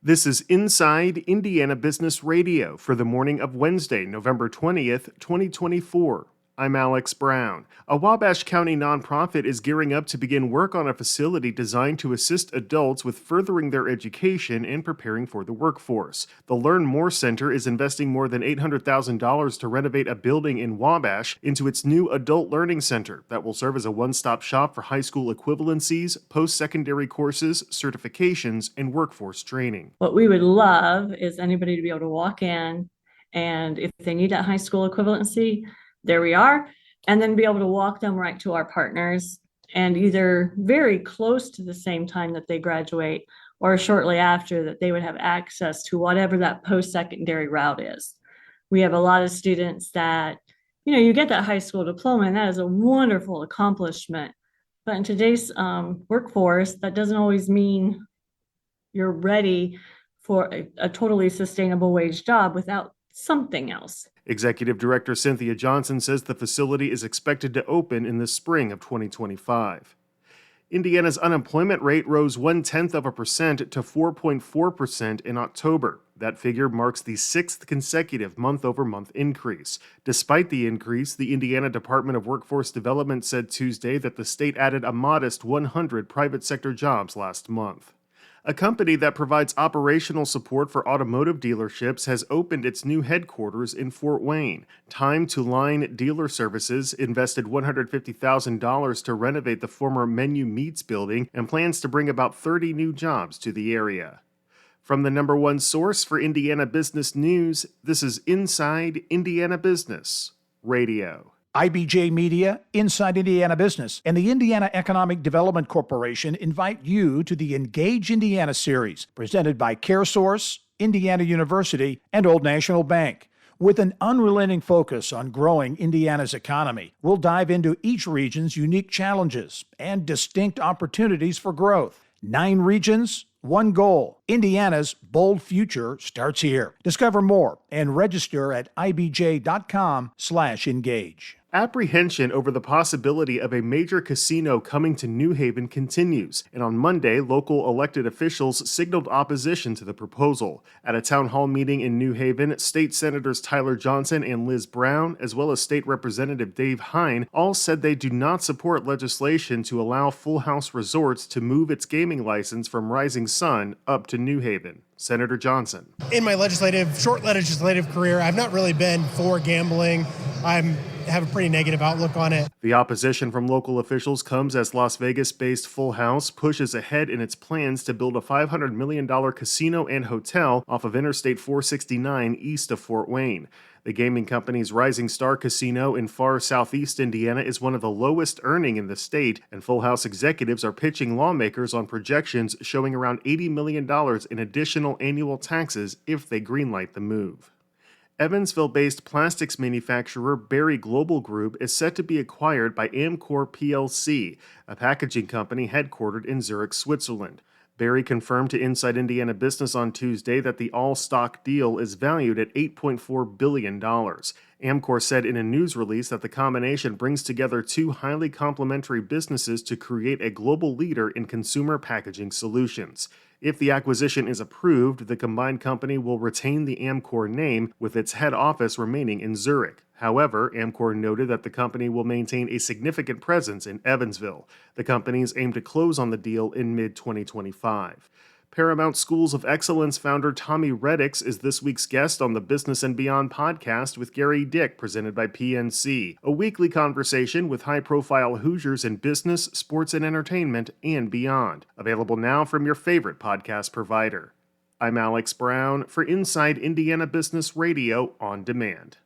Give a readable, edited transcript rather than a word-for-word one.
This is Inside Indiana Business Radio for the morning of Wednesday, November 20th, 2024. I'm Alex Brown. A Wabash County nonprofit is gearing up to begin work on a facility designed to assist adults with furthering their education and preparing for the workforce. The Learn More Center is investing more than $800,000 to renovate a building in Wabash into its new adult learning center that will serve as a one-stop shop for high school equivalencies, post-secondary courses, certifications, and workforce training. What we would love is anybody to be able to walk in, and if they need that high school equivalency, there we are, and then be able to walk them right to our partners, and either very close to the same time that they graduate or shortly after, that they would have access to whatever that post-secondary route is. We have a lot of students that, you get that high school diploma, and that is a wonderful accomplishment. But in today's workforce, that doesn't always mean you're ready for a totally sustainable wage job without something else. Executive Director Cynthia Johnson says the facility is expected to open in the spring of 2025. Indiana's unemployment rate rose 0.1% to 4.4% in October. That figure marks the sixth consecutive month-over-month increase. Despite the increase, the Indiana Department of Workforce Development said Tuesday that the state added a modest 100 private sector jobs last month. A company that provides operational support for automotive dealerships has opened its new headquarters in Fort Wayne. Time to Line Dealer Services invested $150,000 to renovate the former Menu Meats building and plans to bring about 30 new jobs to the area. From the number one source for Indiana business news, this is Inside Indiana Business Radio. IBJ Media, Inside Indiana Business, and the Indiana Economic Development Corporation invite you to the Engage Indiana series, presented by CareSource, Indiana University, and Old National Bank. With an unrelenting focus on growing Indiana's economy, we'll dive into each region's unique challenges and distinct opportunities for growth. 9 regions, 1 goal. Indiana's bold future starts here. Discover more and register at ibj.com/engage. Apprehension over the possibility of a major casino coming to New Haven continues, and on Monday, local elected officials signaled opposition to the proposal. At a town hall meeting in New Haven, State Senators Tyler Johnson and Liz Brown, as well as State Representative Dave Hein, all said they do not support legislation to allow Full House Resorts to move its gaming license from Rising Sun up to New Haven. Senator Johnson. In my short legislative career, I've not really been for gambling. I have a pretty negative outlook on it. The opposition from local officials comes as Las Vegas-based Full House pushes ahead in its plans to build a $500 million casino and hotel off of Interstate 469 east of Fort Wayne. The gaming company's Rising Star Casino in far southeast Indiana is one of the lowest earning in the state, and Full House executives are pitching lawmakers on projections showing around $80 million in additional annual taxes if they greenlight the move. Evansville-based plastics manufacturer Berry Global Group is set to be acquired by Amcor plc, a packaging company headquartered in Zurich, Switzerland. Berry confirmed to Inside Indiana Business on Tuesday that the all-stock deal is valued at $8.4 billion. Amcor said in a news release that the combination brings together 2 highly complementary businesses to create a global leader in consumer packaging solutions. If the acquisition is approved, the combined company will retain the Amcor name, with its head office remaining in Zurich. However, Amcor noted that the company will maintain a significant presence in Evansville. The companies aim to close on the deal in mid-2025. Paramount Schools of Excellence founder Tommy Reddix is this week's guest on the Business and Beyond podcast with Gary Dick, presented by PNC, a weekly conversation with high-profile Hoosiers in business, sports and entertainment, and beyond. Available now from your favorite podcast provider. I'm Alex Brown for Inside Indiana Business Radio on Demand.